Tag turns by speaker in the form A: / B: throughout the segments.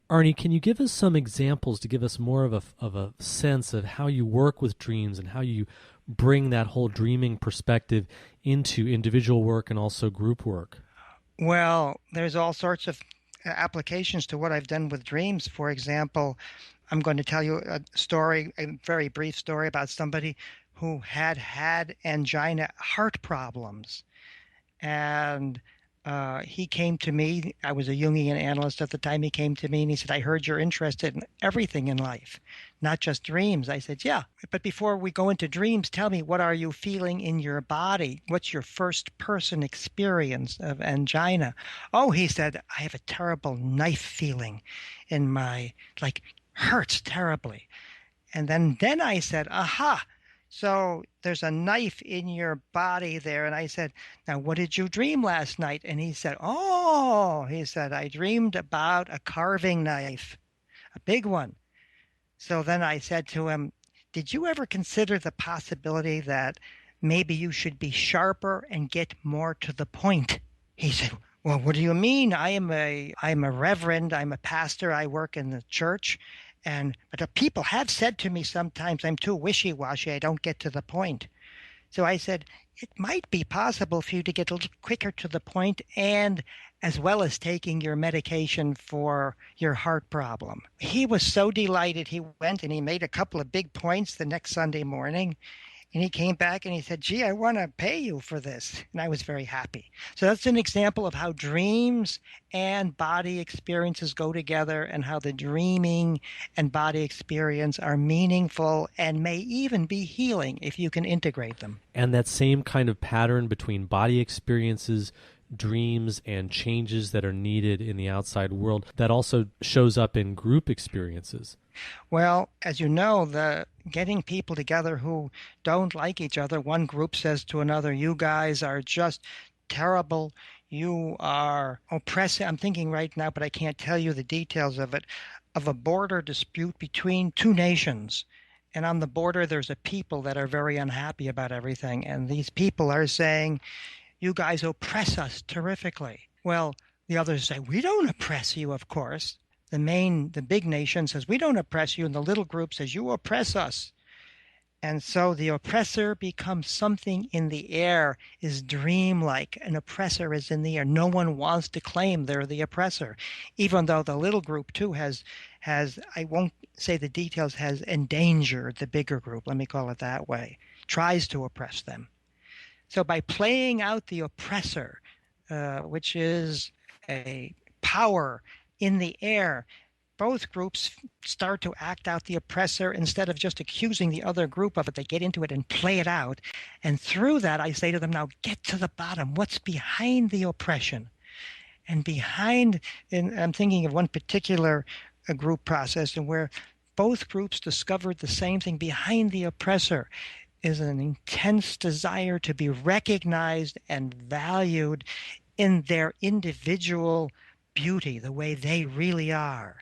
A: Arnie, can you give us some examples to give us more of a sense of how you work with dreams and how you bring that whole dreaming perspective into individual work and also group work?
B: Well, there's all sorts of applications to what I've done with dreams. For example, I'm going to tell you a story, a very brief story about somebody who had angina heart problems. And he came to me. I was a Jungian analyst at the time. He came to me and he said, I heard you're interested in everything in life, not just dreams. I said, yeah. But before we go into dreams, tell me, what are you feeling in your body? What's your first person experience of angina? Oh, he said, I have a terrible knife feeling in my, like, hurts terribly. And then I said, aha. So there's a knife in your body there. And I said, now, what did you dream last night? And he said, I dreamed about a carving knife, a big one. So then I said to him, did you ever consider the possibility that maybe you should be sharper and get more to the point? He said, well, what do you mean? I'm a reverend. I'm a pastor. I work in the church. But the people have said to me sometimes I'm too wishy-washy. I don't get to the point. So I said, it might be possible for you to get a little quicker to the point, and as well as taking your medication for your heart problem. He was so delighted. He went and he made a couple of big points the next Sunday morning. And he came back and he said, gee, I want to pay you for this. And I was very happy. So that's an example of how dreams and body experiences go together, and how the dreaming and body experience are meaningful and may even be healing if you can integrate them.
A: And that same kind of pattern between body experiences, dreams, and changes that are needed in the outside world, that also shows up in group experiences.
B: Well, as you know, the getting people together who don't like each other, one group says to another, you guys are just terrible. You are oppressive. I'm thinking right now, but I can't tell you the details of it, of a border dispute between two nations. And on the border, there's a people that are very unhappy about everything. And these people are saying, you guys oppress us terrifically. Well, the others say, we don't oppress you, of course. The big nation says, we don't oppress you. And the little group says, you oppress us. And so the oppressor becomes something in the air, is dreamlike. An oppressor is in the air. No one wants to claim they're the oppressor, even though the little group too has, I won't say the details, has endangered the bigger group, let me call it that way, tries to oppress them. So by playing out the oppressor, which is a power in the air, both groups start to act out the oppressor instead of just accusing the other group of it. They get into it and play it out. And through that, I say to them, now get to the bottom. What's behind the oppression? And I'm thinking of one particular group process and where both groups discovered the same thing. Behind the oppressor is an intense desire to be recognized and valued in their individual beauty, the way they really are.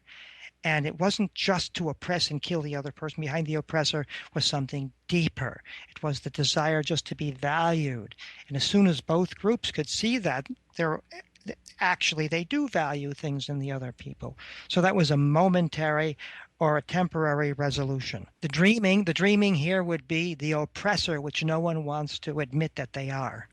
B: And it wasn't just to oppress and kill the other person. Behind the oppressor was something deeper. It was the desire just to be valued. And as soon as both groups could see that, they do value things in the other people. So that was a momentary or a temporary resolution. The dreaming here would be the oppressor, which no one wants to admit that they are.